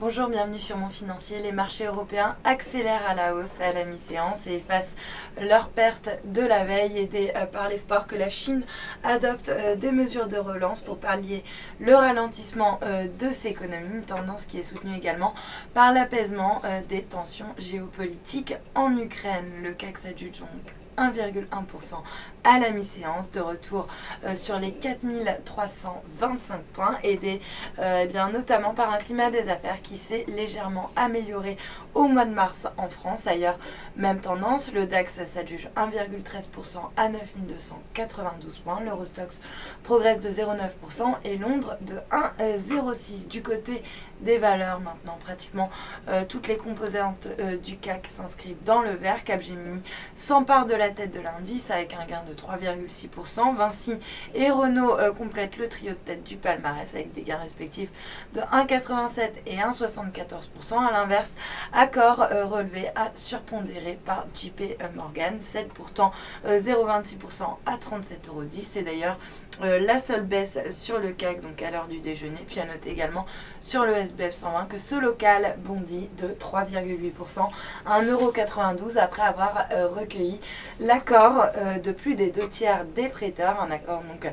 Bonjour, bienvenue sur Mon Financier. Les marchés européens accélèrent à la hausse à la mi-séance et effacent leurs pertes de la veille, aidés par l'espoir que la Chine adopte des mesures de relance pour pallier le ralentissement de ses économies, une tendance qui est soutenue également par l'apaisement des tensions géopolitiques en Ukraine. Le CAC s'adjuge donc 1,1% à la mi-séance, de retour sur les 4325 points, aidé notamment par un climat des affaires qui s'est légèrement amélioré au mois de mars en France. Ailleurs, même tendance, le DAX s'adjuge 1,13% à 9292 points, l'Eurostoxx progresse de 0,9% et Londres de 1,06%. Du côté des valeurs maintenant, pratiquement toutes les composantes du CAC s'inscrivent dans le vert. Capgemini s'empare de la tête de l'indice avec un gain de 3,6%. Vinci et Renault complètent le trio de tête du palmarès avec des gains respectifs de 1,87 et 1,74%. À l'inverse, Accor relevé à surpondéré par JP Morgan, cède pourtant 0,26% à 37,10 €. C'est d'ailleurs la seule baisse sur le CAC donc à l'heure du déjeuner. Puis à noter également sur le SBF 120 que ce local bondit de 3,8% à 1,92 € après avoir recueilli l'accord de plus des 2 tiers des prêteurs, un accord donc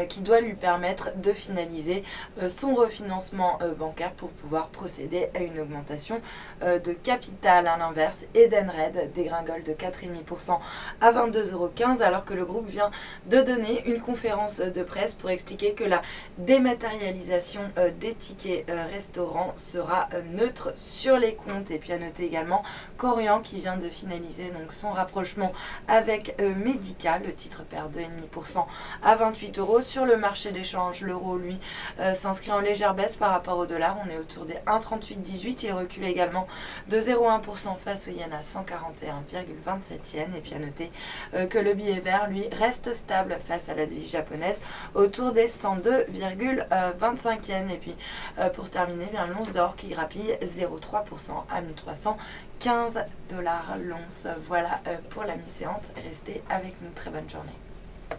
qui doit lui permettre de finaliser son refinancement bancaire pour pouvoir procéder à une augmentation de capital. À l'inverse, Edenred dégringole de 4,5% à 22,15 € alors que le groupe vient de donner une conférence de presse pour expliquer que la dématérialisation des tickets restaurants sera neutre sur les comptes. Et puis à noter également Korian qui vient de finaliser donc son rapprochement avec Medica. Le titre perd 2,5% à 28 €. Sur le marché d'échange, l'euro, lui, s'inscrit en légère baisse par rapport au dollar. On est autour des 1,3818. Il recule également de 0,1% face au yen à 141,27 yens. Et puis à noter que le billet vert, lui, reste stable face à la devise japonaise autour des 102,25 yens. Et puis pour terminer, l'once d'or qui grappille 0,3% à 1315 $ l'once. Voilà pour la mi-séance. Restez avec nous. Très bonne journée.